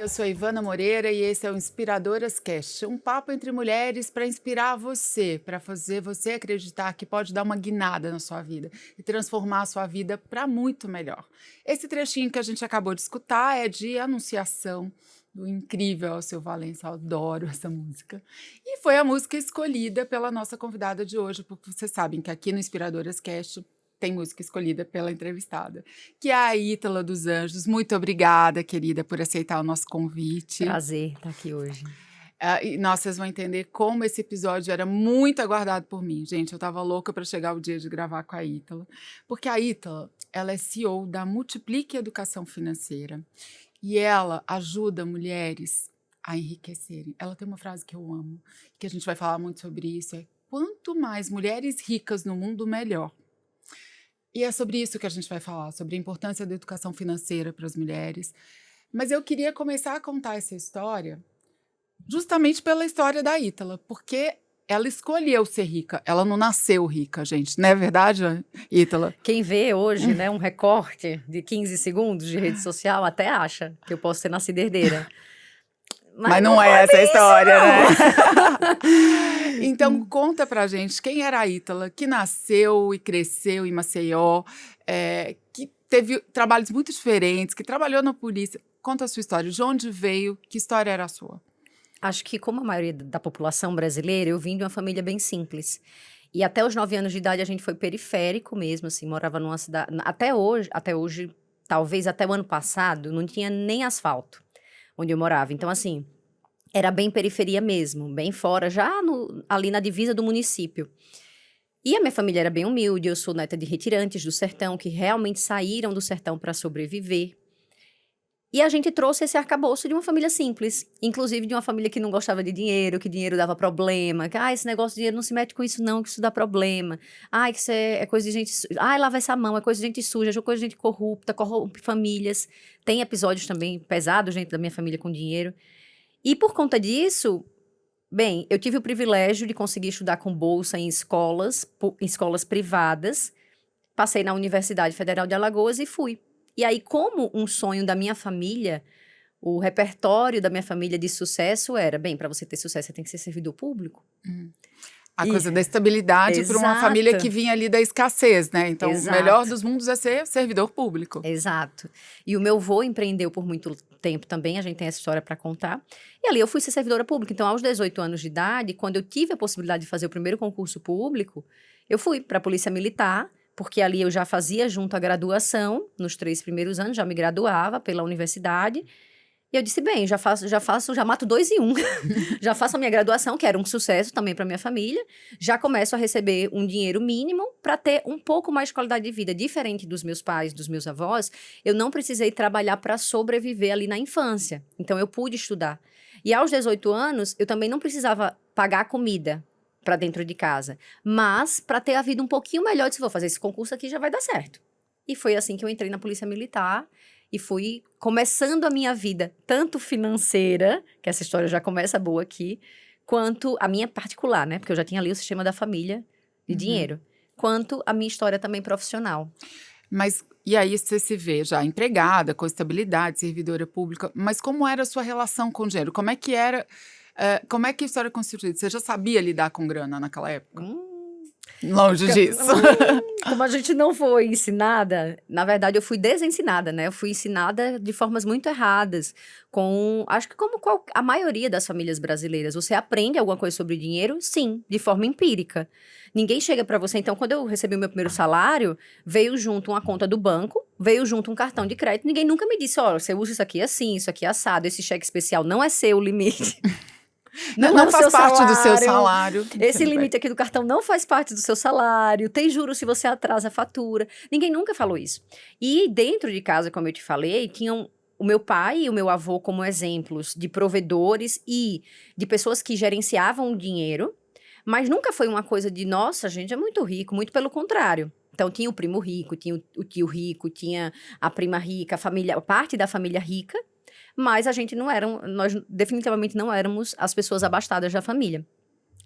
Eu sou a Ivana Moreira e esse é o Inspiradoras Cast, um papo entre mulheres para inspirar você, para fazer você acreditar que pode dar uma guinada na sua vida e transformar a sua vida para muito melhor. Esse trechinho que a gente acabou de escutar é de Anunciação, do incrível Alceu Valença, eu adoro essa música. E foi a música escolhida pela nossa convidada de hoje, porque vocês sabem que aqui no Inspiradoras Cast tem música escolhida pela entrevistada, que é a Ítala dos Anjos. Muito obrigada, querida, por aceitar o nosso convite. Prazer estar aqui hoje. E vocês vão entender como esse episódio era muito aguardado por mim. Gente, eu estava louca para chegar o dia de gravar com a Ítala, porque a Ítala, ela é CEO da Multiplique Educação Financeira e ela ajuda mulheres a enriquecerem. Ela tem uma frase que eu amo, que a gente vai falar muito sobre isso, é: quanto mais mulheres ricas no mundo, melhor. E é sobre isso que a gente vai falar, sobre a importância da educação financeira para as mulheres. Mas eu queria começar a contar essa história justamente pela história da Ítala, porque ela escolheu ser rica, ela não nasceu rica, gente, não é verdade, Ítala? Quem vê hoje, né, um recorte de 15 segundos de rede social até acha que eu posso ter nascido herdeira. Mas não é essa a história, né? Então, conta pra gente quem era a Ítala, que nasceu e cresceu em Maceió, que teve trabalhos muito diferentes, que trabalhou na polícia. Conta a sua história, de onde veio, que história era a sua? Acho que, como a maioria da população brasileira, eu vim de uma família bem simples. E até os 9 anos de idade a gente foi periférico mesmo, assim, morava numa cidade... Até hoje, talvez até o ano passado, não tinha nem asfalto onde eu morava. Então, assim, era bem periferia mesmo, bem fora, ali na divisa do município. E a minha família era bem humilde, eu sou neta de retirantes do sertão, que realmente saíram do sertão para sobreviver. E a gente trouxe esse arcabouço de uma família simples, inclusive de uma família que não gostava de dinheiro, que dinheiro dava problema, que esse negócio de dinheiro não se mete com isso não, que isso dá problema. Que isso é coisa de gente... lava essa mão, é coisa de gente suja, é coisa de gente corrupta, corrompe famílias. Tem episódios também pesados dentro da minha família com dinheiro. E por conta disso, bem, eu tive o privilégio de conseguir estudar com bolsa em escolas privadas, passei na Universidade Federal de Alagoas e fui. E aí, como um sonho da minha família, o repertório da minha família de sucesso era, bem, para você ter sucesso, você tem que ser servidor público. A coisa da estabilidade para uma família que vinha ali da escassez, né? Então, o melhor dos mundos é ser servidor público. Exato. E o meu avô empreendeu por muito tempo também, a gente tem essa história para contar. E ali eu fui ser servidora pública. Então, aos 18 anos de idade, quando eu tive a possibilidade de fazer o primeiro concurso público, eu fui para a Polícia Militar, porque ali eu já fazia junto à graduação, nos 3 primeiros anos, já me graduava pela universidade. E eu disse, bem, já mato 2 em 1. Já faço a minha graduação, que era um sucesso também para minha família. Já começo a receber um dinheiro mínimo para ter um pouco mais de qualidade de vida. Diferente dos meus pais, dos meus avós, eu não precisei trabalhar para sobreviver ali na infância. Então, eu pude estudar. E aos 18 anos, eu também não precisava pagar a comida para dentro de casa. Mas, para ter a vida um pouquinho melhor, eu disse, vou fazer esse concurso aqui, já vai dar certo. E foi assim que eu entrei na Polícia Militar. E fui começando a minha vida, tanto financeira, que essa história já começa boa aqui, quanto a minha particular, né? Porque eu já tinha ali o sistema da família de dinheiro. Quanto a minha história também profissional. Mas, e aí você se vê já empregada, com estabilidade, servidora pública, mas como era a sua relação com o dinheiro? Como é que era, como é que a história é constituída? Você já sabia lidar com grana naquela época? Longe disso. Como a gente não foi ensinada, na verdade eu fui desensinada, né? Eu fui ensinada de formas muito erradas, acho que como a maioria das famílias brasileiras. Você aprende alguma coisa sobre dinheiro? Sim, de forma empírica. Ninguém chega pra você. Então, quando eu recebi o meu primeiro salário, veio junto uma conta do banco, veio junto um cartão de crédito. Ninguém nunca me disse, olha, você usa isso aqui assim, isso aqui assado, esse cheque especial não é seu limite. Não faz parte do seu salário. Esse limite aqui do cartão não faz parte do seu salário. Tem juros se você atrasa a fatura. Ninguém nunca falou isso. E dentro de casa, como eu te falei, tinham o meu pai e o meu avô como exemplos de provedores e de pessoas que gerenciavam o dinheiro. Mas nunca foi uma coisa de, nossa, a gente é muito rico. Muito pelo contrário. Então, tinha o primo rico, tinha o tio rico, tinha a prima rica, a parte da família rica. Mas nós definitivamente não éramos as pessoas abastadas da família.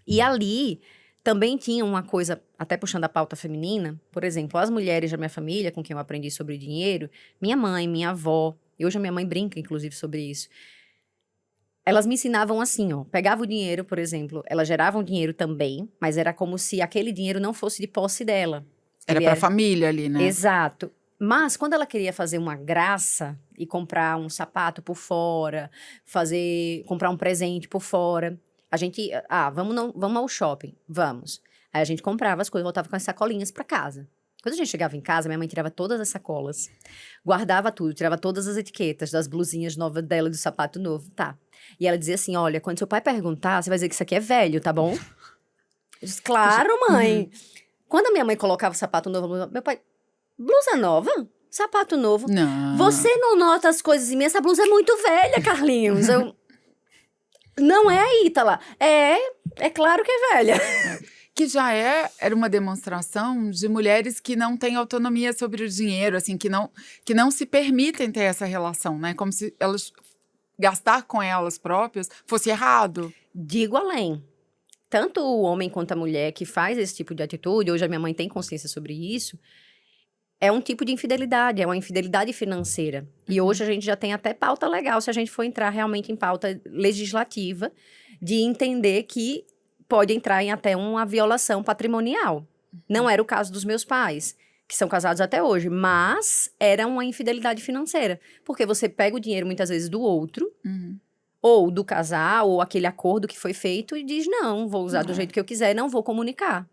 E ali também tinha uma coisa, até puxando a pauta feminina, por exemplo, as mulheres da minha família, com quem eu aprendi sobre dinheiro, minha mãe, minha avó, e hoje a minha mãe brinca, inclusive, sobre isso. Elas me ensinavam assim, ó, pegava o dinheiro, por exemplo, elas geravam dinheiro também, mas era como se aquele dinheiro não fosse de posse dela. Era Ele pra era família ali, né? exato. Mas quando ela queria fazer uma graça e comprar um sapato por fora, comprar um presente por fora, a gente, vamos ao shopping, vamos. Aí a gente comprava as coisas, voltava com as sacolinhas pra casa. Quando a gente chegava em casa, minha mãe tirava todas as sacolas, guardava tudo, tirava todas as etiquetas das blusinhas novas dela, do sapato novo, tá. E ela dizia assim, olha, quando seu pai perguntar, você vai dizer que isso aqui é velho, tá bom? Eu disse, claro, mãe. Uhum. Quando a minha mãe colocava o sapato novo, meu pai, blusa nova? Sapato novo? Não. Você não nota as coisas em mim? Essa blusa é muito velha, Carlinhos. Não é, Ítala. É claro que é velha. Que já era uma demonstração de mulheres que não têm autonomia sobre o dinheiro, assim, que não se permitem ter essa relação, né? Como se elas gastar com elas próprias fosse errado. Digo além. Tanto o homem quanto a mulher que faz esse tipo de atitude, hoje a minha mãe tem consciência sobre isso, é um tipo de infidelidade, é uma infidelidade financeira. E hoje a gente já tem até pauta legal, se a gente for entrar realmente em pauta legislativa, de entender que pode entrar em até uma violação patrimonial. Não era o caso dos meus pais, que são casados até hoje, mas era uma infidelidade financeira. Porque você pega o dinheiro muitas vezes do outro, ou do casal, ou aquele acordo que foi feito e diz, não, vou usar do jeito que eu quiser, não vou comunicar.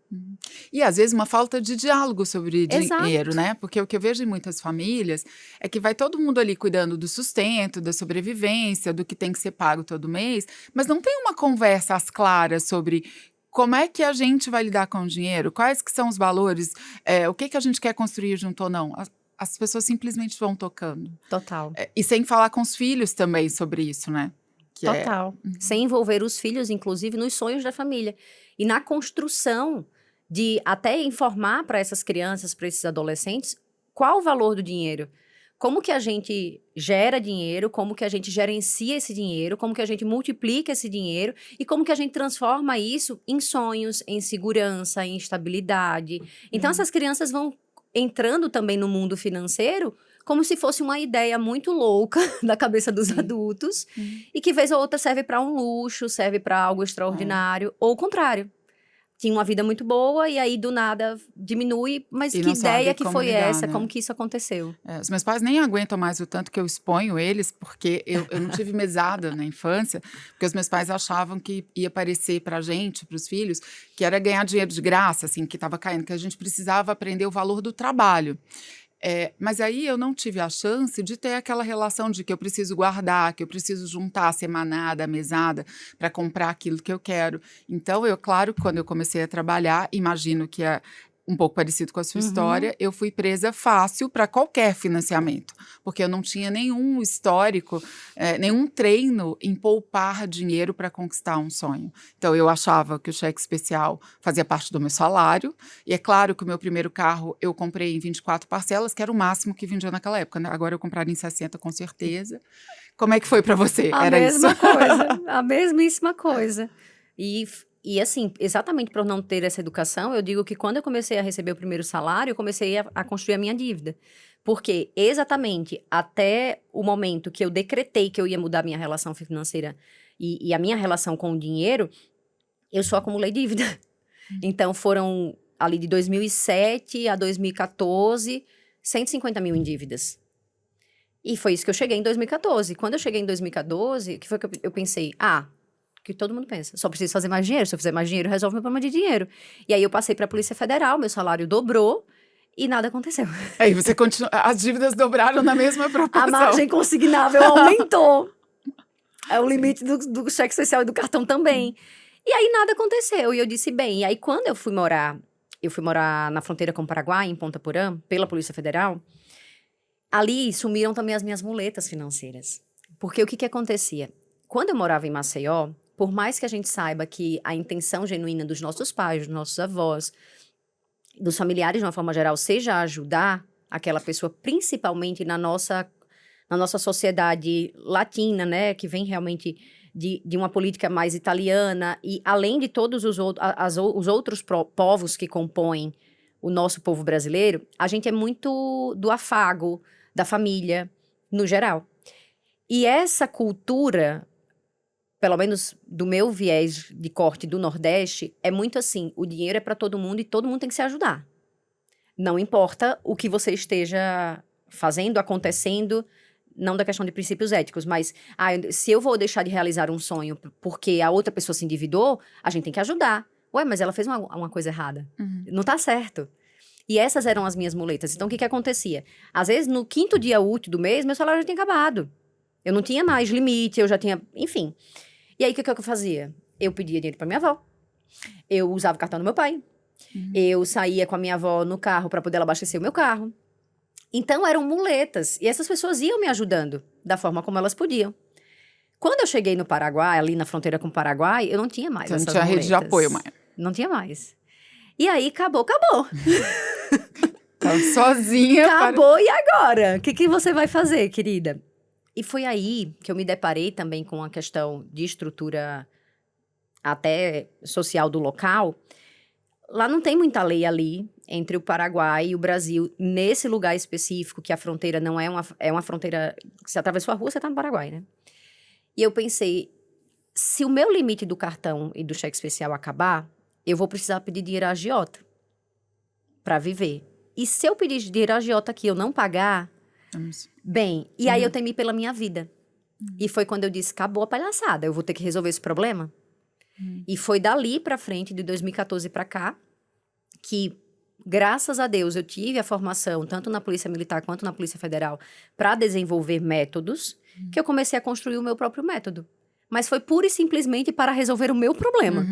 E às vezes uma falta de diálogo sobre Exato. dinheiro, né? Porque o que eu vejo em muitas famílias é que vai todo mundo ali cuidando do sustento, da sobrevivência, do que tem que ser pago todo mês, mas não tem uma conversa às claras sobre como é que a gente vai lidar com o dinheiro, quais que são os valores, o que a gente quer construir junto ou não. As pessoas simplesmente vão tocando. Total. E sem falar com os filhos também sobre isso, né? Total. Sem envolver os filhos, inclusive, nos sonhos da família. E na construção de até informar para essas crianças, para esses adolescentes, qual o valor do dinheiro. Como que a gente gera dinheiro, como que a gente gerencia esse dinheiro, como que a gente multiplica esse dinheiro e como que a gente transforma isso em sonhos, em segurança, em estabilidade. Então, essas crianças vão entrando também no mundo financeiro como se fosse uma ideia muito louca da cabeça dos adultos e que vez ou outra serve para um luxo, serve para algo extraordinário, ou o contrário. Tinha uma vida muito boa e aí do nada diminui, mas E que não sabe ideia que como foi lidar, essa? né? Como que isso aconteceu? Os meus pais nem aguentam mais o tanto que eu exponho eles, porque eu não tive mesada na infância, porque os meus pais achavam que ia parecer pra gente, pros filhos, que era ganhar dinheiro de graça, assim, que estava caindo, que a gente precisava aprender o valor do trabalho. Mas aí eu não tive a chance de ter aquela relação de que eu preciso guardar, que eu preciso juntar a semanada, a mesada, para comprar aquilo que eu quero. Então, claro, quando eu comecei a trabalhar, imagino que é um pouco parecido com a sua história, eu fui presa fácil para qualquer financiamento, porque eu não tinha nenhum histórico, nenhum treino em poupar dinheiro para conquistar um sonho. Então, eu achava que o cheque especial fazia parte do meu salário, e é claro que o meu primeiro carro eu comprei em 24 parcelas, que era o máximo que vendia naquela época, né? Agora eu compraria em 60 com certeza. Como é que foi para você? A Era isso? mesma coisa, a mesmíssima coisa. E assim, exatamente por não ter essa educação, eu digo que quando eu comecei a receber o primeiro salário, eu comecei a construir a minha dívida. Porque exatamente até o momento que eu decretei que eu ia mudar a minha relação financeira e a minha relação com o dinheiro, eu só acumulei dívida. Então foram ali de 2007 a 2014, 150 mil em dívidas. E foi isso que eu cheguei em 2014. Quando eu cheguei em 2014, que foi que eu pensei, que todo mundo pensa, só preciso fazer mais dinheiro. Se eu fizer mais dinheiro, resolve meu problema de dinheiro. E aí eu passei para a Polícia Federal, meu salário dobrou e nada aconteceu. Aí você continua, as dívidas dobraram na mesma proporção. A margem consignável aumentou. É o limite do cheque especial e do cartão também. E aí nada aconteceu. E eu disse, bem, e aí quando eu fui morar na fronteira com o Paraguai, em Ponta Porã, pela Polícia Federal, ali sumiram também as minhas muletas financeiras. Porque o que acontecia? Quando eu morava em Maceió, por mais que a gente saiba que a intenção genuína dos nossos pais, dos nossos avós, dos familiares de uma forma geral, seja ajudar aquela pessoa, principalmente na nossa sociedade latina, né, que vem realmente de uma política mais italiana, e além de todos os outros povos que compõem o nosso povo brasileiro, a gente é muito do afago, da família, no geral. E essa cultura pelo menos do meu viés de corte do Nordeste, é muito assim, o dinheiro é para todo mundo e todo mundo tem que se ajudar. Não importa o que você esteja fazendo, acontecendo, não da questão de princípios éticos, mas se eu vou deixar de realizar um sonho porque a outra pessoa se endividou, a gente tem que ajudar. Ué, mas ela fez uma coisa errada. Não tá certo. E essas eram as minhas muletas. Então, o que acontecia? Às vezes, no 5º dia útil do mês, meu salário já tinha acabado. Eu não tinha mais limite, eu já tinha... Enfim. E aí, o que eu fazia? Eu pedia dinheiro pra minha avó. Eu usava o cartão do meu pai. Eu saía com a minha avó no carro para poder ela abastecer o meu carro. Então, eram muletas. E essas pessoas iam me ajudando da forma como elas podiam. Quando eu cheguei no Paraguai, ali na fronteira com o Paraguai, eu não tinha mais essas Você não tinha rede de muletas. apoio, Maia. Não tinha mais. E aí, acabou. Tava sozinha. Acabou, e agora? O que você vai fazer, querida? E foi aí que eu me deparei também com a questão de estrutura até social do local. Lá não tem muita lei ali entre o Paraguai e o Brasil, nesse lugar específico, que a fronteira não é uma fronteira... Você atravessou a rua, você tá no Paraguai, né? E eu pensei, se o meu limite do cartão e do cheque especial acabar, eu vou precisar pedir dinheiro à agiota para viver. E se eu pedir dinheiro à agiota aqui, eu não pagar, bem, e aí eu temi pela minha vida. E foi quando eu disse, acabou a palhaçada, eu vou ter que resolver esse problema. E foi dali pra frente, de 2014 pra cá, que, graças a Deus, eu tive a formação, tanto na Polícia Militar quanto na Polícia Federal, para desenvolver métodos, que eu comecei a construir o meu próprio método. Mas foi pura e simplesmente para resolver o meu problema.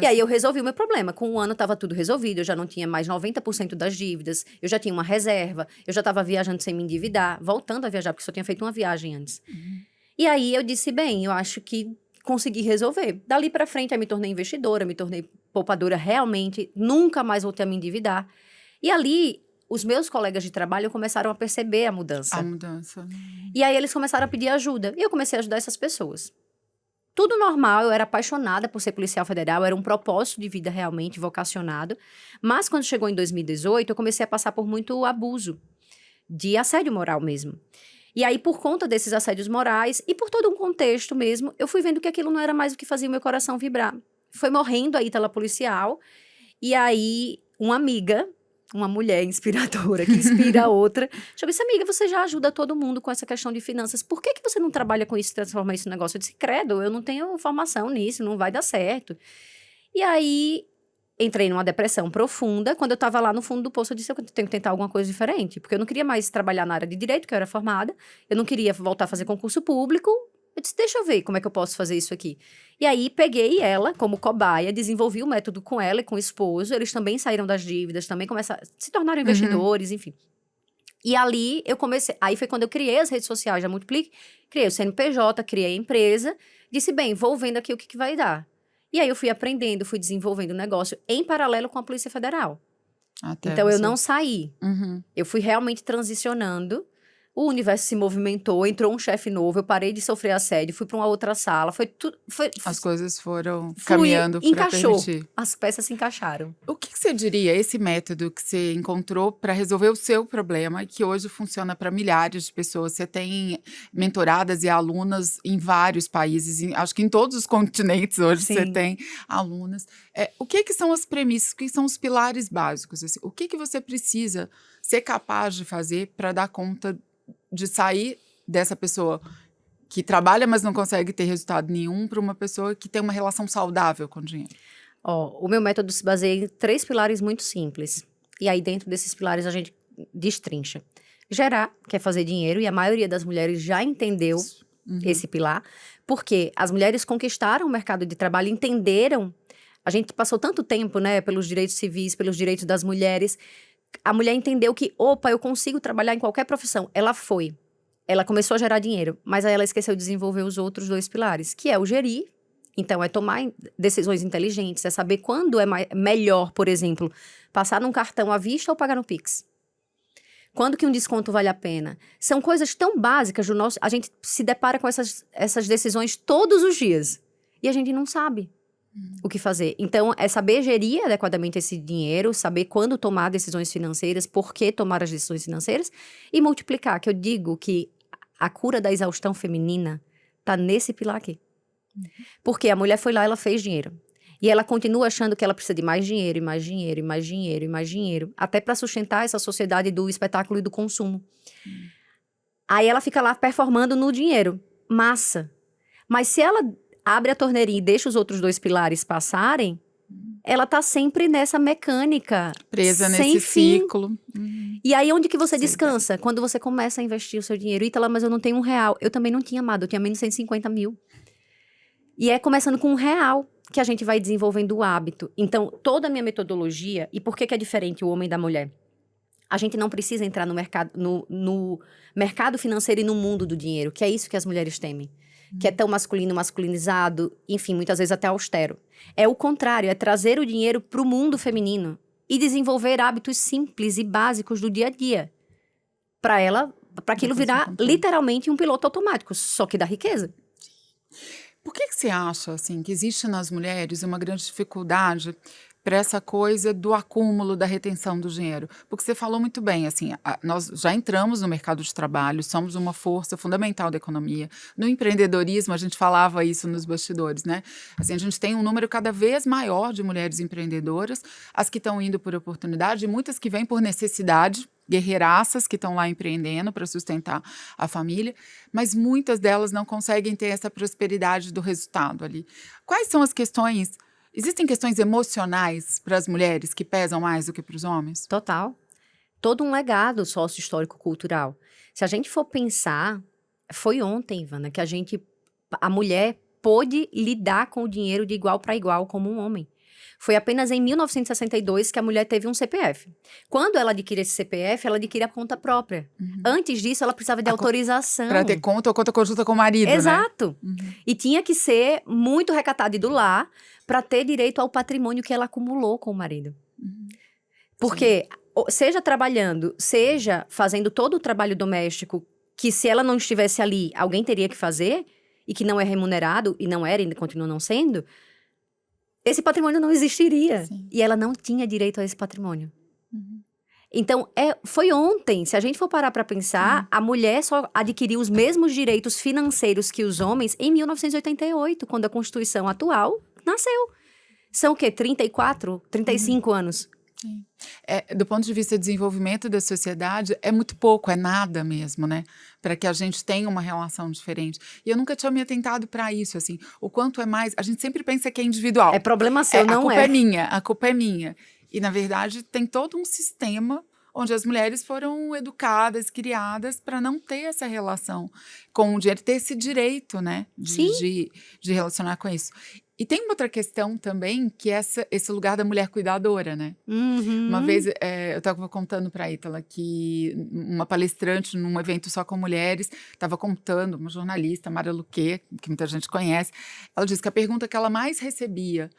E aí eu resolvi o meu problema. Com 1 ano estava tudo resolvido, eu já não tinha mais 90% das dívidas, eu já tinha uma reserva, eu já estava viajando sem me endividar, voltando a viajar, porque só tinha feito uma viagem antes. E aí eu disse, bem, eu acho que consegui resolver. Dali para frente, eu me tornei investidora, me tornei poupadora realmente, nunca mais voltei a me endividar. E ali, os meus colegas de trabalho começaram a perceber a mudança. E aí eles começaram a pedir ajuda, e eu comecei a ajudar essas pessoas. Tudo normal, eu era apaixonada por ser policial federal, era um propósito de vida realmente vocacionado. Mas quando chegou em 2018, eu comecei a passar por muito abuso, de assédio moral mesmo. E aí, por conta desses assédios morais e por todo um contexto mesmo, eu fui vendo que aquilo não era mais o que fazia o meu coração vibrar. Foi morrendo a Ítala policial, e aí uma amiga, uma mulher inspiradora, que inspira a outra, eu disse, amiga, você já ajuda todo mundo com essa questão de finanças, por que você não trabalha com isso e transforma isso em negócio? Eu disse, credo, eu não tenho formação nisso, não vai dar certo. E aí, entrei numa depressão profunda. Quando eu estava lá no fundo do poço, eu disse, eu tenho que tentar alguma coisa diferente, porque eu não queria mais trabalhar na área de direito, que eu era formada, eu não queria voltar a fazer concurso público. Eu disse, deixa eu ver como é que eu posso fazer isso aqui. E aí, peguei ela como cobaia, desenvolvi o método com ela e com o esposo. Eles também saíram das dívidas, também começaram, se tornaram investidores, enfim. E ali, eu comecei... Aí foi quando eu criei as redes sociais da Multiplique, criei o CNPJ, criei a empresa. Disse, bem, vou vendo aqui o que vai dar. E aí, eu fui aprendendo, fui desenvolvendo o negócio em paralelo com a Polícia Federal. Então, eu não saí. Eu fui realmente transicionando. O universo se movimentou, entrou um chefe novo, eu parei de sofrer assédio, fui para uma outra sala, foi tudo... As coisas foram caminhando para permitir. As peças se encaixaram. O que você diria, esse método que você encontrou para resolver o seu problema, que hoje funciona para milhares de pessoas? Você tem mentoradas e alunas em vários países, acho que em todos os continentes hoje você tem alunas. O que são as premissas, o que são os pilares básicos? Assim, o que você precisa ser capaz de fazer para dar conta de sair dessa pessoa que trabalha, mas não consegue ter resultado nenhum, para uma pessoa que tem uma relação saudável com o dinheiro? O meu método se baseia em 3 pilares muito simples. E aí, dentro desses pilares, a gente destrincha. Gerar, que é fazer dinheiro, e a maioria das mulheres já entendeu esse pilar, porque as mulheres conquistaram o mercado de trabalho, entenderam. A gente passou tanto tempo, né, pelos direitos civis, pelos direitos das mulheres. A mulher entendeu que, opa, eu consigo trabalhar em qualquer profissão. Ela começou a gerar dinheiro, mas aí ela esqueceu de desenvolver os outros 2 pilares, que é o gerir. Então, é tomar decisões inteligentes, é saber quando é melhor, por exemplo, passar num cartão à vista ou pagar no Pix. Quando que um desconto vale a pena? São coisas tão básicas do nosso... A gente se depara com essas decisões todos os dias. E a gente não sabe o que fazer. Então, é saber gerir adequadamente esse dinheiro, saber quando tomar decisões financeiras, por que tomar as decisões financeiras, e multiplicar, que eu digo que a cura da exaustão feminina está nesse pilar aqui. Porque a mulher foi lá, ela fez dinheiro. E ela continua achando que ela precisa de mais dinheiro, e mais dinheiro, e mais dinheiro, e mais dinheiro. Até para sustentar essa sociedade do espetáculo e do consumo. Aí ela fica lá performando no dinheiro. Massa. Mas se ela abre a torneirinha e deixa os outros 2 pilares passarem, ela tá sempre nessa mecânica. Presa sem nesse fim. ciclo. E aí, onde que você Sei descansa? Quando você começa a investir o seu dinheiro. Ítala, mas eu não tenho R$1. Eu também não tinha, amado. Eu tinha menos 150 mil. E é começando com R$1 que a gente vai desenvolvendo o hábito. Então, toda a minha metodologia... E por que que é diferente o homem da mulher? A gente não precisa entrar no mercado financeiro e no mundo do dinheiro, que é isso que as mulheres temem. Que é tão masculino, masculinizado, enfim, muitas vezes até austero. É o contrário, é trazer o dinheiro para o mundo feminino e desenvolver hábitos simples e básicos do dia a dia. Para aquilo virar literalmente um piloto automático, só que da riqueza. Por que você acha, assim, que existe nas mulheres uma grande dificuldade para essa coisa do acúmulo, da retenção do dinheiro? Porque você falou muito bem, assim, nós já entramos no mercado de trabalho, somos uma força fundamental da economia. No empreendedorismo, a gente falava isso nos bastidores, né? Assim, a gente tem um número cada vez maior de mulheres empreendedoras, as que estão indo por oportunidade, e muitas que vêm por necessidade, guerreiraças que estão lá empreendendo para sustentar a família, mas muitas delas não conseguem ter essa prosperidade do resultado ali. Quais são as questões? Existem questões emocionais para as mulheres que pesam mais do que para os homens? Total. Todo um legado sócio-histórico-cultural. Se a gente for pensar, foi ontem, Ivana, que a mulher pôde lidar com o dinheiro de igual para igual como um homem. Foi apenas em 1962 que a mulher teve um CPF. Quando ela adquire esse CPF, ela adquire a conta própria. Antes disso, ela precisava de autorização. Para ter conta ou conta conjunta com o marido, Exato. né? E tinha que ser muito recatada e do lar para ter direito ao patrimônio que ela acumulou com o marido. Porque, seja trabalhando, seja fazendo todo o trabalho doméstico, que se ela não estivesse ali, alguém teria que fazer, e que não é remunerado, e não era, e continua não sendo, esse patrimônio não existiria. Sim. E ela não tinha direito a esse patrimônio. Então, foi ontem. Se a gente for parar para pensar, a mulher só adquiriu os mesmos direitos financeiros que os homens em 1988, quando a Constituição atual nasceu. São o quê? 34, 35 anos. Sim. Do ponto de vista do desenvolvimento da sociedade, é muito pouco, é nada mesmo, né? Para que a gente tenha uma relação diferente. E eu nunca tinha me atentado para isso, assim. O quanto é mais... A gente sempre pensa que é individual. É problema seu, não é? A culpa é minha. E, na verdade, tem todo um sistema onde as mulheres foram educadas, criadas para não ter essa relação com o dinheiro, ter esse direito, né? De relacionar com isso. E tem uma outra questão também, que é esse lugar da mulher cuidadora, né? Uma vez, eu estava contando para a Ítala que uma palestrante num evento só com mulheres estava contando, uma jornalista, Mara Luque, que muita gente conhece, ela disse que a pergunta que ela mais recebia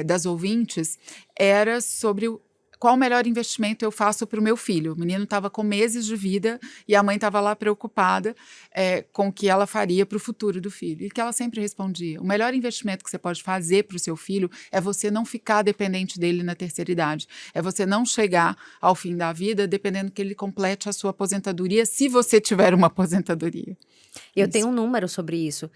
das ouvintes era sobre qual o melhor investimento eu faço para o meu filho. O menino estava com meses de vida e a mãe estava lá preocupada com o que ela faria para o futuro do filho. E que ela sempre respondia, o melhor investimento que você pode fazer para o seu filho é você não ficar dependente dele na terceira idade. É você não chegar ao fim da vida dependendo que ele complete a sua aposentadoria, se você tiver uma aposentadoria. Eu tenho um número sobre isso.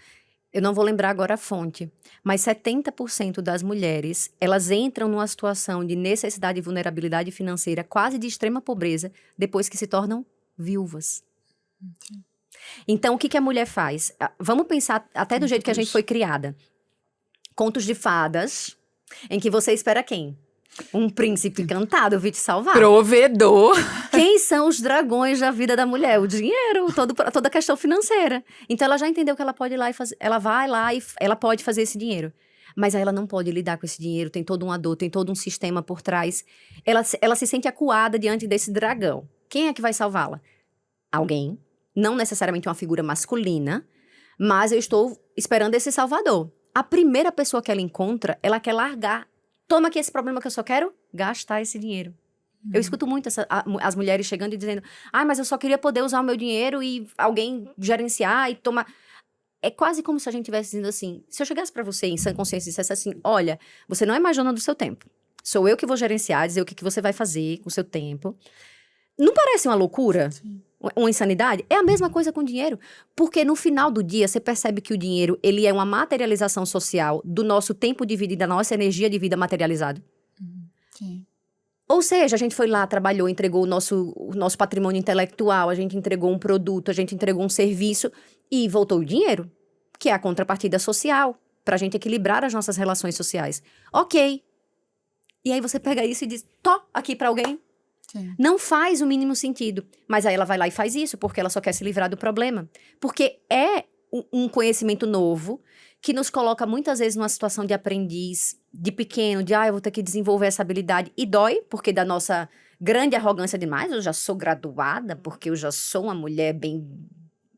Eu não vou lembrar agora a fonte, mas 70% das mulheres, elas entram numa situação de necessidade e vulnerabilidade financeira, quase de extrema pobreza, depois que se tornam viúvas. Então, o que a mulher faz? Vamos pensar até do jeito que a gente foi criada. Contos de fadas, em que você espera quem? Um príncipe encantado vir te salvar. Provedor. Quem são os dragões da vida da mulher? O dinheiro, toda a questão financeira. Então, ela já entendeu que ela pode ir lá e fazer. Ela vai lá e ela pode fazer esse dinheiro. Mas aí ela não pode lidar com esse dinheiro, tem todo um ador, tem todo um sistema por trás. Ela se sente acuada diante desse dragão. Quem é que vai salvá-la? Alguém. Não necessariamente uma figura masculina, mas eu estou esperando esse salvador. A primeira pessoa que ela encontra, ela quer largar. Toma aqui esse problema que eu só quero gastar esse dinheiro. Eu escuto muito as mulheres chegando e dizendo, mas eu só queria poder usar o meu dinheiro e alguém gerenciar e tomar... É quase como se a gente estivesse dizendo assim, se eu chegasse pra você em sã consciência e dissesse assim, olha, você não é mais dona do seu tempo. Sou eu que vou gerenciar, dizer o que você vai fazer com o seu tempo. Não parece uma loucura? Sim. Uma insanidade? É a mesma coisa com dinheiro. Porque no final do dia, você percebe que o dinheiro, ele é uma materialização social do nosso tempo de vida e da nossa energia de vida materializado. Sim. Ou seja, a gente foi lá, trabalhou, entregou o nosso patrimônio intelectual, a gente entregou um produto, a gente entregou um serviço e voltou o dinheiro, que é a contrapartida social, pra gente equilibrar as nossas relações sociais. Ok. E aí você pega isso e diz, tó, aqui pra alguém. Sim. Não faz o mínimo sentido. Mas aí ela vai lá e faz isso, porque ela só quer se livrar do problema. Porque é um conhecimento novo que nos coloca muitas vezes numa situação de aprendiz, de pequeno, de eu vou ter que desenvolver essa habilidade. E dói, porque da nossa grande arrogância demais, eu já sou graduada, porque eu já sou uma mulher bem...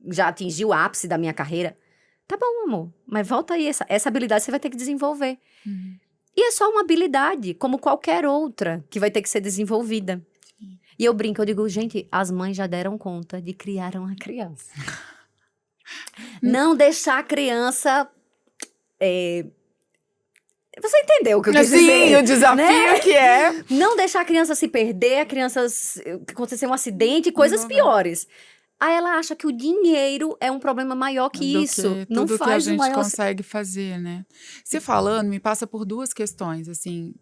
já atingi o ápice da minha carreira. Tá bom, amor, mas volta aí, essa habilidade você vai ter que desenvolver. E é só uma habilidade, como qualquer outra, que vai ter que ser desenvolvida. E eu brinco, eu digo, gente, as mães já deram conta de criar uma criança. Não deixar a criança... Você entendeu o que eu quis dizer? Sim, o desafio né? que é... Não deixar a criança se perder, a criança acontecer um acidente, coisas piores. Aí ela acha que o dinheiro é um problema maior que do isso. que Não tudo que a faz o gente maior... consegue fazer, né? Você falando, me passa por duas questões, assim,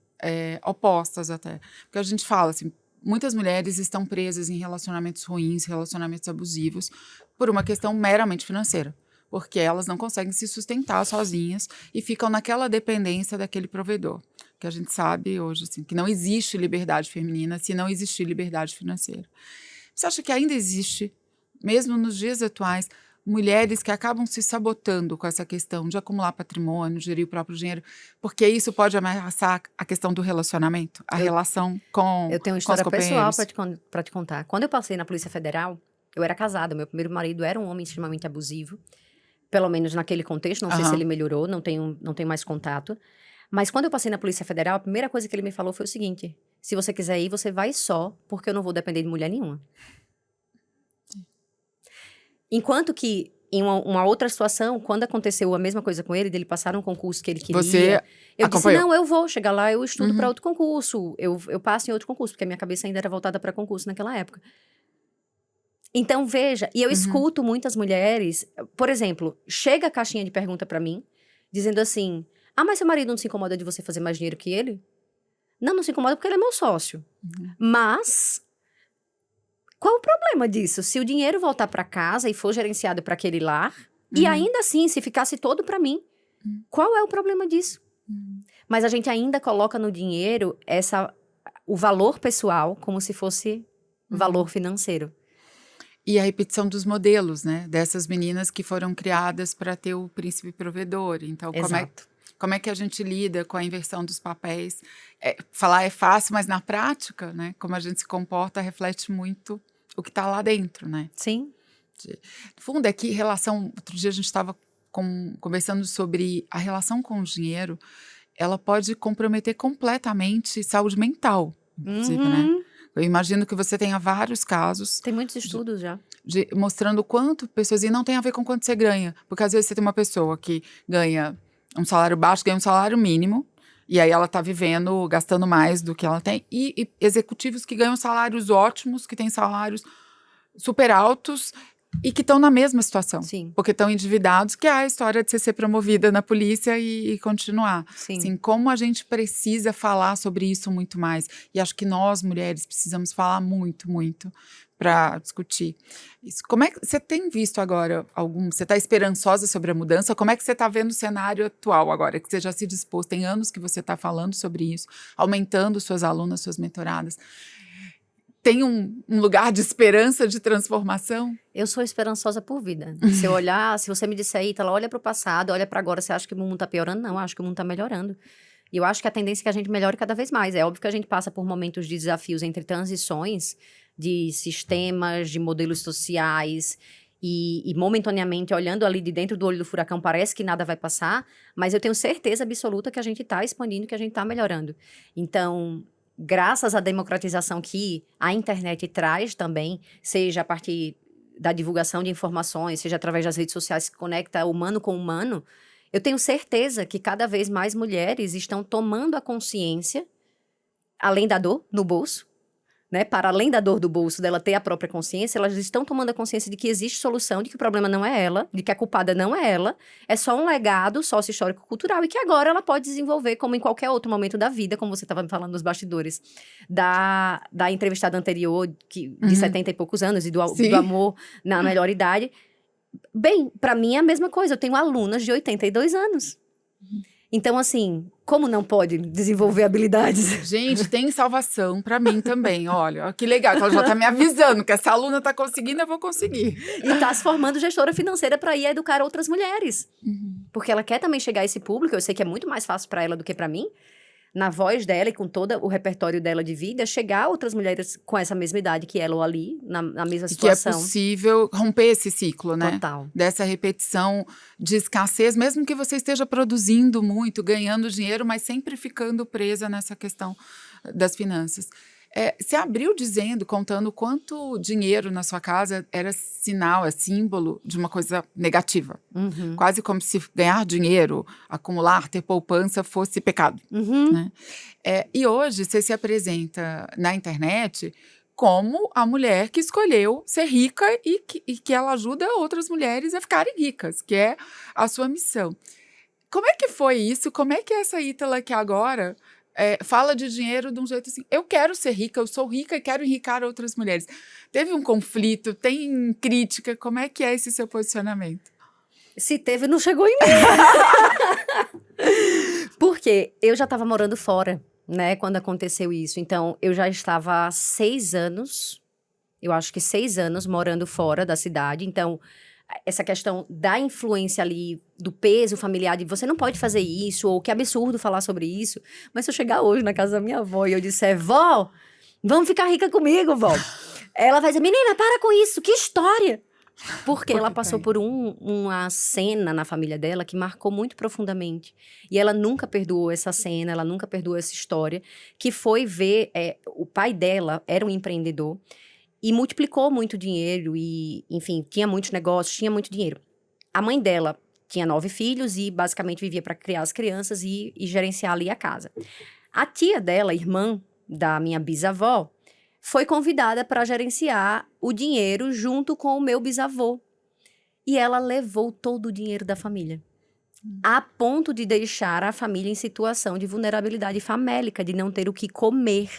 opostas até. Porque a gente fala, assim, muitas mulheres estão presas em relacionamentos ruins, relacionamentos abusivos, por uma questão meramente financeira. Porque elas não conseguem se sustentar sozinhas e ficam naquela dependência daquele provedor. Que a gente sabe hoje, assim, que não existe liberdade feminina se não existir liberdade financeira. Você acha que ainda existe, mesmo nos dias atuais, mulheres que acabam se sabotando com essa questão de acumular patrimônio, gerir o próprio dinheiro, porque isso pode ameaçar a questão do relacionamento, a relação com Eu tenho uma os história pessoal companheiros? pra te contar. Quando eu passei na Polícia Federal, eu era casada. Meu primeiro marido era um homem extremamente abusivo. Pelo menos naquele contexto. Não sei se ele melhorou, não tenho mais contato. Mas quando eu passei na Polícia Federal, a primeira coisa que ele me falou foi o seguinte: se você quiser ir, você vai só, porque eu não vou depender de mulher nenhuma. Enquanto que, em uma outra situação, quando aconteceu a mesma coisa com ele, dele passar um concurso que ele queria, Você eu acompanhou? disse, não, eu vou, chegar lá, eu estudo para outro concurso, eu passo em outro concurso, porque a minha cabeça ainda era voltada para concurso naquela época. Então, veja, e eu escuto muitas mulheres, por exemplo, chega a caixinha de pergunta para mim, dizendo assim, mas seu marido não se incomoda de você fazer mais dinheiro que ele? Não se incomoda porque ele é meu sócio. Mas... qual o problema disso? Se o dinheiro voltar para casa e for gerenciado para aquele lar, e ainda assim, se ficasse todo para mim, qual é o problema disso? Mas a gente ainda coloca no dinheiro o valor pessoal como se fosse valor financeiro. E a repetição dos modelos, né? Dessas meninas que foram criadas para ter o príncipe provedor. Então, como é que a gente lida com a inversão dos papéis? Falar é fácil, mas na prática, né? Como a gente se comporta reflete muito o que está lá dentro, né? Sim. No fundo, é que outro dia a gente estava conversando sobre a relação com o dinheiro, ela pode comprometer completamente saúde mental, inclusive, né? Eu imagino que você tenha vários casos. Tem muitos estudos já. Mostrando quanto pessoas... E não tem a ver com quanto você ganha. Porque às vezes você tem uma pessoa que ganha um salário baixo, ganha um salário mínimo. E aí ela tá vivendo, gastando mais do que ela tem. E executivos que ganham salários ótimos, que têm salários super altos e que estão na mesma situação. Sim. Porque estão endividados, que é a história de você ser promovida na polícia e continuar. Sim. Assim, como a gente precisa falar sobre isso muito mais. E acho que nós, mulheres, precisamos falar muito, muito para discutir isso. Como é que você tem visto agora você está esperançosa sobre a mudança? Como é que você está vendo o cenário atual agora? Que você já se dispôs, tem anos que você está falando sobre isso, aumentando suas alunas, suas mentoradas. Tem um lugar de esperança, de transformação? Eu sou esperançosa por vida. Se eu olhar, se você me disser, Ítala, olha para o passado, olha para agora, você acha que o mundo está piorando? Não, eu acho que o mundo está melhorando. E eu acho que a tendência é que a gente melhore cada vez mais. É óbvio que a gente passa por momentos de desafios entre transições de sistemas, de modelos sociais, e momentaneamente, olhando ali de dentro do olho do furacão, parece que nada vai passar, mas eu tenho certeza absoluta que a gente está expandindo, que a gente está melhorando. Então, graças à democratização que a internet traz também, seja a partir da divulgação de informações, seja através das redes sociais que conecta humano com humano, eu tenho certeza que cada vez mais mulheres estão tomando a consciência, além da dor no bolso, né, para além da dor do bolso, dela ter a própria consciência, elas estão tomando a consciência de que existe solução, de que o problema não é ela, de que a culpada não é ela, é só um legado sócio-histórico-cultural e que agora ela pode desenvolver como em qualquer outro momento da vida, como você estava me falando nos bastidores da entrevistada anterior, de 70 e poucos anos, e do Sim. amor na melhor idade. Bem, para mim é a mesma coisa, eu tenho alunas de 82 anos. Então, assim, como não pode desenvolver habilidades? Gente, tem salvação pra mim também. Olha, que legal, que ela já tá me avisando que essa aluna tá conseguindo, eu vou conseguir. E tá se formando gestora financeira para ir educar outras mulheres. Porque ela quer também chegar a esse público, eu sei que é muito mais fácil para ela do que para mim, na voz dela e com todo o repertório dela de vida, chegar a outras mulheres com essa mesma idade que ela ou ali, na mesma E que é situação. possível romper esse ciclo, né? Total. Dessa repetição de escassez, mesmo que você esteja produzindo muito, ganhando dinheiro, mas sempre ficando presa nessa questão das finanças. Você abriu dizendo, contando quanto dinheiro na sua casa era sinal, é símbolo de uma coisa negativa. Uhum. Quase como se ganhar dinheiro, acumular, ter poupança fosse pecado. Uhum. Né? E hoje você se apresenta na internet como a mulher que escolheu ser rica e que ela ajuda outras mulheres a ficarem ricas, que é a sua missão. Como é que foi isso? Como é que essa Ítala que agora fala de dinheiro de um jeito assim, eu quero ser rica, eu sou rica e quero enricar outras mulheres. Teve um conflito, tem crítica, como é que é esse seu posicionamento? Se teve, não chegou em mim. Porque eu já estava morando fora, né, quando aconteceu isso. Então, eu já estava há 6 anos, eu acho que 6 anos morando fora da cidade. Então, essa questão da influência ali, do peso familiar, de você não pode fazer isso, ou que absurdo falar sobre isso. Mas se eu chegar hoje na casa da minha avó e eu disser, vó, vamos ficar rica comigo, vó. Ela vai dizer, menina, para com isso, que história. Porque ela passou por uma cena na família dela que marcou muito profundamente. E ela nunca perdoou essa cena, ela nunca perdoou essa história, que foi ver, o pai dela era um empreendedor, e multiplicou muito dinheiro e, enfim, tinha muitos negócios, tinha muito dinheiro. A mãe dela tinha 9 filhos e basicamente vivia para criar as crianças e gerenciar ali a casa. A tia dela, irmã da minha bisavó, foi convidada para gerenciar o dinheiro junto com o meu bisavô. E ela levou todo o dinheiro da família. A ponto de deixar a família em situação de vulnerabilidade famélica, de não ter o que comer.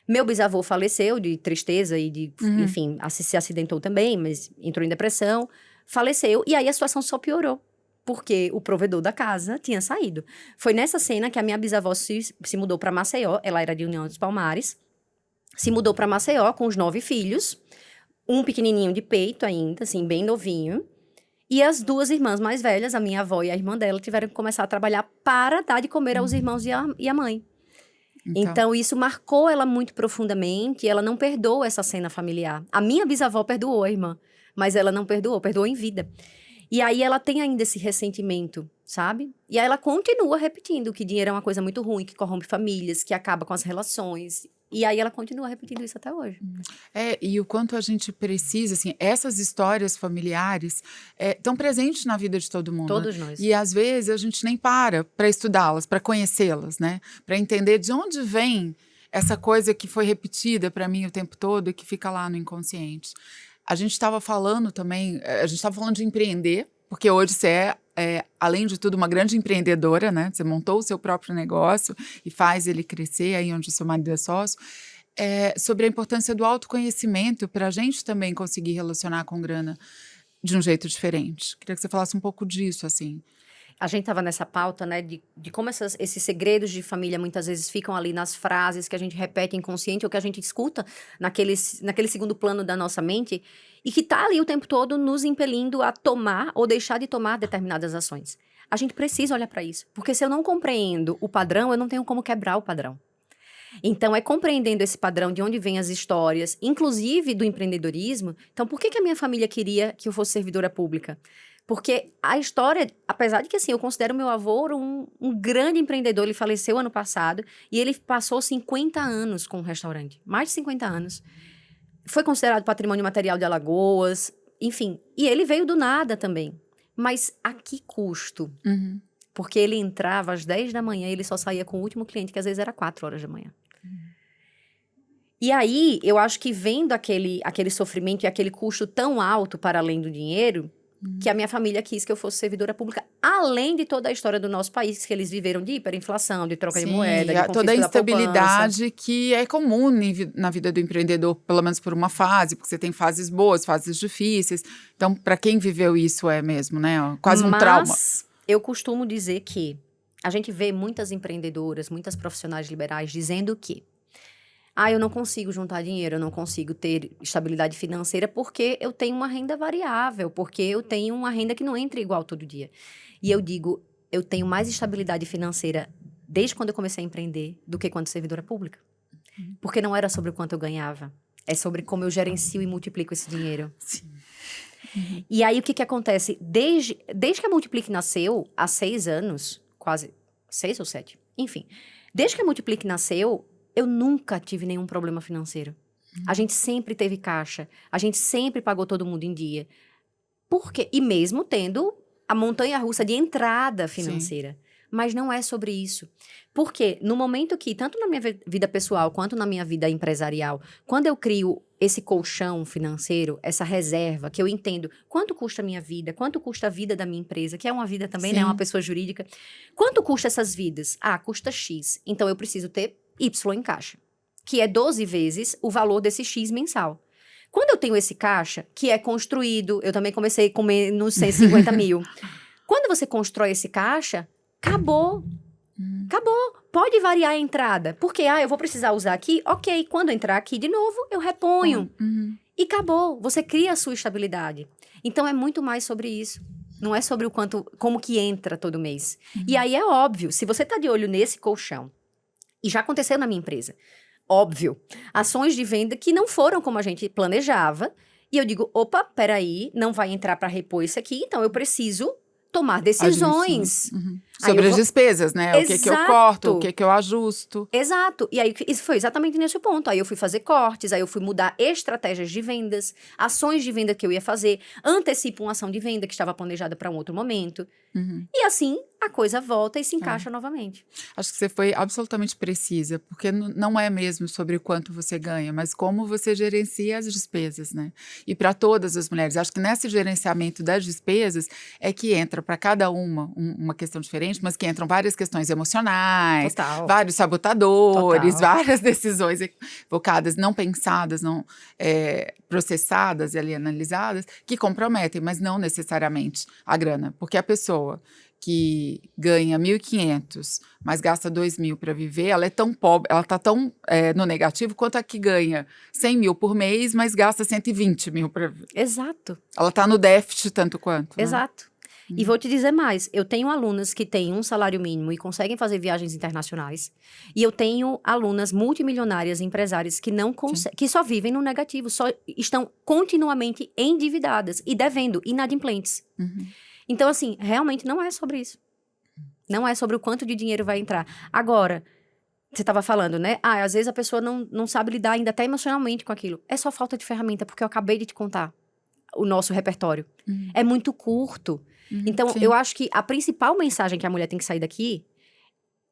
Meu bisavô faleceu de tristeza e de, enfim, se acidentou também, mas entrou em depressão, faleceu, e aí a situação só piorou, porque o provedor da casa tinha saído. Foi nessa cena que a minha bisavó se mudou para Maceió, ela era de União dos Palmares, se mudou para Maceió com os 9 filhos, um pequenininho de peito ainda, assim, bem novinho, e as 2 irmãs mais velhas, a minha avó e a irmã dela, tiveram que começar a trabalhar para dar de comer aos irmãos e a mãe. Então, isso marcou ela muito profundamente, e ela não perdoou essa cena familiar. A minha bisavó perdoou a irmã, mas ela não perdoou em vida. E aí ela tem ainda esse ressentimento, sabe? E aí ela continua repetindo que dinheiro é uma coisa muito ruim, que corrompe famílias, que acaba com as relações. E aí ela continua repetindo isso até hoje. E o quanto a gente precisa, assim, essas histórias familiares estão presentes na vida de todo mundo. Todos nós. E às vezes a gente nem para estudá-las, para conhecê-las, né? Para entender de onde vem essa coisa que foi repetida para mim o tempo todo e que fica lá no inconsciente. A gente estava falando também, a gente estava falando de empreender, porque hoje você além de tudo, uma grande empreendedora, né? Você montou o seu próprio negócio e faz ele crescer, aí onde o seu marido é sócio. Sobre a importância do autoconhecimento para a gente também conseguir relacionar com grana de um jeito diferente. Queria que você falasse um pouco disso, assim. A gente estava nessa pauta, né, de como esses segredos de família muitas vezes ficam ali nas frases que a gente repete inconsciente ou que a gente escuta naquele segundo plano da nossa mente e que tá ali o tempo todo nos impelindo a tomar ou deixar de tomar determinadas ações. A gente precisa olhar para isso, porque se eu não compreendo o padrão, eu não tenho como quebrar o padrão. Então, é compreendendo esse padrão de onde vêm as histórias, inclusive do empreendedorismo. Então, por que a minha família queria que eu fosse servidora pública? Porque a história, apesar de que assim, eu considero meu avô um grande empreendedor, ele faleceu ano passado, e ele passou 50 anos com o restaurante, mais de 50 anos. Foi considerado patrimônio material de Alagoas, enfim. E ele veio do nada também. Mas a que custo? Uhum. Porque ele entrava às 10 da manhã e ele só saía com o último cliente, que às vezes era 4 horas da manhã. E aí, eu acho que vendo aquele sofrimento e aquele custo tão alto para além do dinheiro, que a minha família quis que eu fosse servidora pública, além de toda a história do nosso país, que eles viveram de hiperinflação, de troca de moeda, de toda a confisco da poupança. instabilidade que é comum na vida do empreendedor, pelo menos por uma fase, porque você tem fases boas, fases difíceis. Então, para quem viveu isso é mesmo, né? Quase um trauma. Mas eu costumo dizer que a gente vê muitas empreendedoras, muitas profissionais liberais dizendo que eu não consigo juntar dinheiro, eu não consigo ter estabilidade financeira porque eu tenho uma renda variável, porque eu tenho uma renda que não entra igual todo dia. E eu digo, eu tenho mais estabilidade financeira desde quando eu comecei a empreender do que quando servidora pública. Porque não era sobre o quanto eu ganhava, é sobre como eu gerencio e multiplico esse dinheiro. Sim. E aí, o que acontece? Desde que a Multiplique nasceu, há 6 anos, quase 6 ou 7, enfim. Desde que a Multiplique nasceu, eu nunca tive nenhum problema financeiro. A gente sempre teve caixa, a gente sempre pagou todo mundo em dia. Por quê? E mesmo tendo a montanha-russa de entrada financeira. Mas não é sobre isso. Porque no momento que, tanto na minha vida pessoal quanto na minha vida empresarial, quando eu crio esse colchão financeiro, essa reserva, que eu entendo quanto custa a minha vida, quanto custa a vida da minha empresa, que é uma vida também, né? Uma pessoa jurídica. Quanto custa essas vidas? Custa X. Então eu preciso ter Y em caixa, que é 12 vezes o valor desse X mensal. Quando eu tenho esse caixa, que é construído, eu também comecei com menos 150 mil. Quando você constrói esse caixa, acabou. Acabou. Pode variar a entrada. Porque, eu vou precisar usar aqui. Ok, quando entrar aqui de novo, eu reponho. E acabou. Você cria a sua estabilidade. Então, é muito mais sobre isso. Não é sobre o quanto, como que entra todo mês. E aí é óbvio, se você tá de olho nesse colchão, e já aconteceu na minha empresa, óbvio, ações de venda que não foram como a gente planejava, e eu digo, opa, peraí, não vai entrar para repor isso aqui, então eu preciso tomar decisões. Sobre as despesas, né? O que eu corto, o que eu ajusto. Exato. E aí, isso foi exatamente nesse ponto. Aí eu fui fazer cortes, aí eu fui mudar estratégias de vendas, ações de venda que eu ia fazer, antecipo uma ação de venda que estava planejada para um outro momento. E assim, a coisa volta e se encaixa novamente. Acho que você foi absolutamente precisa, porque não é mesmo sobre o quanto você ganha, mas como você gerencia as despesas, né? E para todas as mulheres. Acho que nesse gerenciamento das despesas é que entra para cada uma questão diferente, mas que entram várias questões emocionais, vários sabotadores, várias decisões equivocadas, não pensadas, não processadas e ali analisadas, que comprometem, mas não necessariamente a grana. Porque a pessoa que ganha 1.500, mas gasta 2.000 para viver, ela é tão pobre, ela está tão no negativo quanto a que ganha 100 mil por mês, mas gasta 120 mil para viver. Exato. Ela está no déficit tanto quanto. Exato. Né? E vou te dizer mais, eu tenho alunas que têm um salário mínimo e conseguem fazer viagens internacionais, e eu tenho alunas multimilionárias, empresárias que não que só vivem no negativo, só estão continuamente endividadas e devendo, inadimplentes. Então, assim, realmente não é sobre isso. Não é sobre o quanto de dinheiro vai entrar. Agora, você estava falando, né? Às vezes a pessoa não sabe lidar ainda até emocionalmente com aquilo. É só falta de ferramenta, porque eu acabei de te contar o nosso repertório. É muito curto. Então, eu acho que a principal mensagem que a mulher tem que sair daqui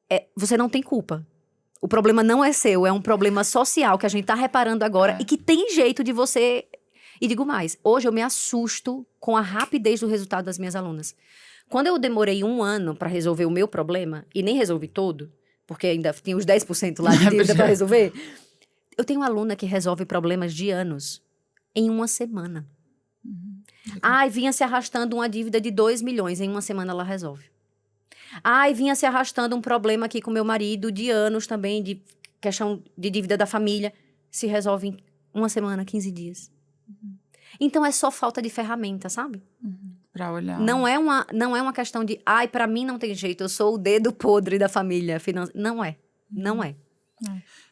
é: você não tem culpa. O problema não é seu, é um problema social que a gente tá reparando agora e que tem jeito de você... E digo mais, hoje eu me assusto com a rapidez do resultado das minhas alunas. Quando eu demorei 1 ano para resolver o meu problema, e nem resolvi todo, porque ainda tinha os 10% lá de dívida para resolver, eu tenho uma aluna que resolve problemas de anos em 1 semana. Vinha se arrastando uma dívida de 2 milhões, em 1 semana ela resolve. Vinha se arrastando um problema aqui com meu marido de anos também, de questão de dívida da família, se resolve em 1 semana, 15 dias. Então é só falta de ferramenta, sabe? Pra olhar. Não é uma questão de, pra mim não tem jeito, eu sou o dedo podre da família. Não é. Não é.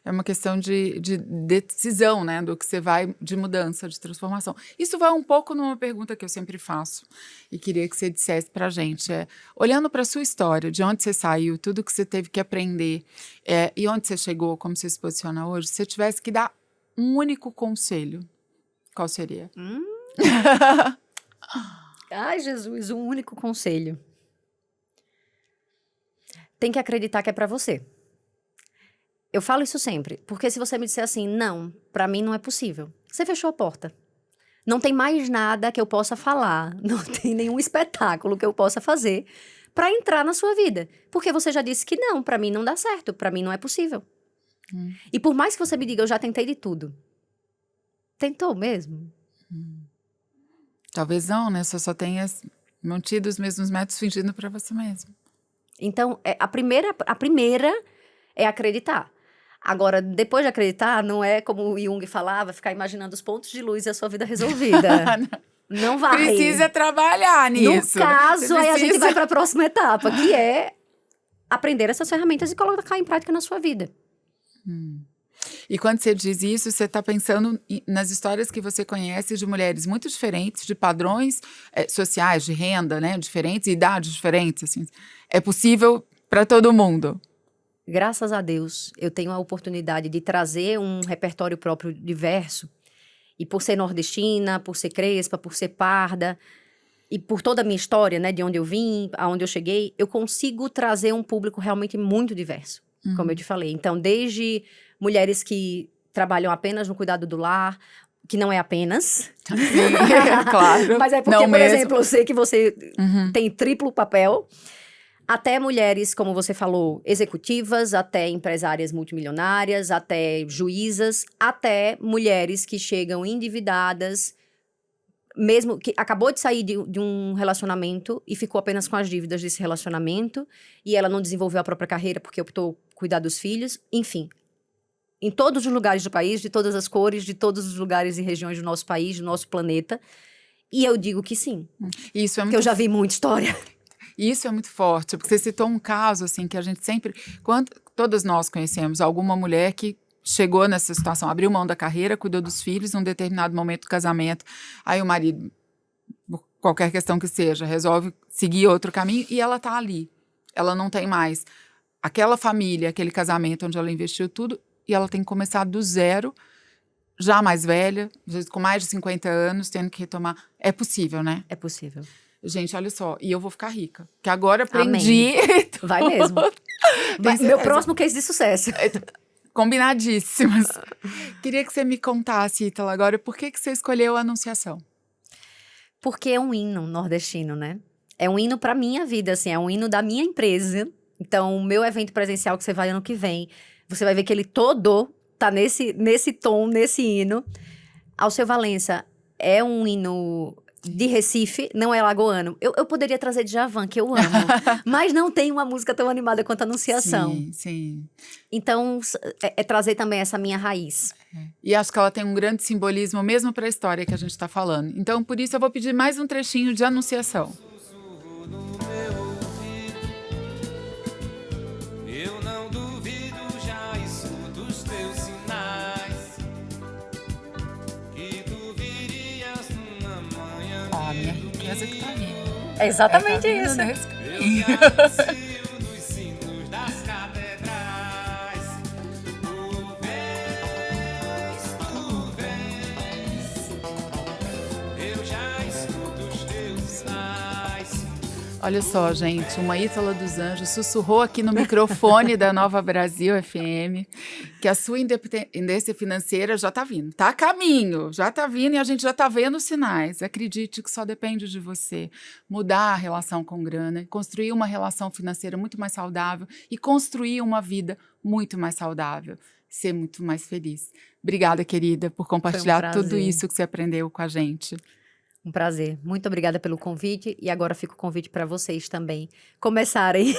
É uma questão de decisão, né? Do que você vai, de mudança, de transformação. Isso vai um pouco numa pergunta que eu sempre faço e queria que você dissesse pra gente. Olhando pra sua história, de onde você saiu, tudo que você teve que aprender e onde você chegou, como você se posiciona hoje, se você tivesse que dar um único conselho, qual seria? Ai, Jesus, um único conselho. Tem que acreditar que é pra você. Eu falo isso sempre, porque se você me disser assim, não, pra mim não é possível, você fechou a porta. Não tem mais nada que eu possa falar, não tem nenhum espetáculo que eu possa fazer pra entrar na sua vida. Porque você já disse que não, pra mim não dá certo, pra mim não é possível. E por mais que você me diga, eu já tentei de tudo. Tentou mesmo? Talvez não, né? Você só tenha mantido os mesmos métodos fingindo pra você mesmo. Então, a primeira é acreditar. Agora, depois de acreditar, não é como o Jung falava, ficar imaginando os pontos de luz e a sua vida resolvida. Não vai. Precisa trabalhar nisso. No caso, aí a gente vai para a próxima etapa, que é aprender essas ferramentas e colocar em prática na sua vida. E quando você diz isso, você está pensando nas histórias que você conhece de mulheres muito diferentes, de padrões sociais, de renda, né, diferentes, idades diferentes, assim. É possível para todo mundo. Graças a Deus, eu tenho a oportunidade de trazer um repertório próprio diverso. E por ser nordestina, por ser crespa, por ser parda, e por toda a minha história, né, de onde eu vim, aonde eu cheguei, eu consigo trazer um público realmente muito diverso, como eu te falei. Então, desde mulheres que trabalham apenas no cuidado do lar, que não é apenas. Sim, claro. Mas é porque, não por mesmo. exemplo, eu sei que você tem triplo papel. Até mulheres, como você falou, executivas, até empresárias multimilionárias, até juízas, até mulheres que chegam endividadas, mesmo que acabou de sair de um relacionamento e ficou apenas com as dívidas desse relacionamento, e ela não desenvolveu a própria carreira porque optou cuidar dos filhos, enfim. Em todos os lugares do país, de todas as cores, de todos os lugares e regiões do nosso país, do nosso planeta. E eu digo que sim. Isso é muito porque eu já vi muita história. Isso é muito forte, porque você citou um caso, assim, que a gente sempre... Todas nós conhecemos alguma mulher que chegou nessa situação, abriu mão da carreira, cuidou dos filhos, num determinado momento do casamento, aí o marido, por qualquer questão que seja, resolve seguir outro caminho e ela tá ali. Ela não tem mais aquela família, aquele casamento onde ela investiu tudo e ela tem que começar do zero, já mais velha, às vezes com mais de 50 anos, tendo que retomar. É possível, né? É possível. Gente, olha só, e eu vou ficar rica. Que agora aprendi. Vai mesmo. Meu próximo case de sucesso. Combinadíssimas. Queria que você me contasse, Ítala, agora, por que você escolheu a Anunciação? Porque é um hino nordestino, né? É um hino pra minha vida, assim, é um hino da minha empresa. Então, o meu evento presencial que você vai ano que vem, você vai ver que ele todo tá nesse tom, nesse hino. Alceu Valença é um hino de Recife, não é lagoano. Eu poderia trazer Djavan, que eu amo, mas não tem uma música tão animada quanto a Anunciação. Sim, sim. Então, é trazer também essa minha raiz. E acho que ela tem um grande simbolismo, mesmo para a história que a gente está falando. Então, por isso, eu vou pedir mais um trechinho de Anunciação. Eu não duvido, já escuto os teus sinais, que tu virias numa manhã. Ó, a minha riqueza que tá ali. É exatamente tá isso. Eu te anuncio nos sinos das catedrais. Tu vens, eu já escuto os teus sinais. Olha só, gente, uma Ítala dos Anjos sussurrou aqui no microfone da Nova Brasil FM que a sua independência financeira já tá vindo. Tá a caminho, já tá vindo e a gente já tá vendo os sinais. Acredite que só depende de você mudar a relação com grana, construir uma relação financeira muito mais saudável e construir uma vida muito mais saudável, ser muito mais feliz. Obrigada, querida, por compartilhar tudo isso que você aprendeu com a gente. Um prazer. Muito obrigada pelo convite. E agora fica o convite para vocês também começarem.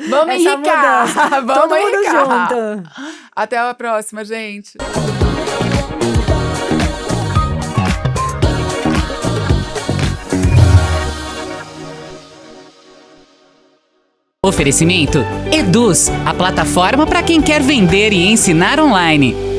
Vamos enricar! Vamos Todo mundo enricar! junto! Até a próxima, gente! Oferecimento Eduz, a plataforma para quem quer vender e ensinar online.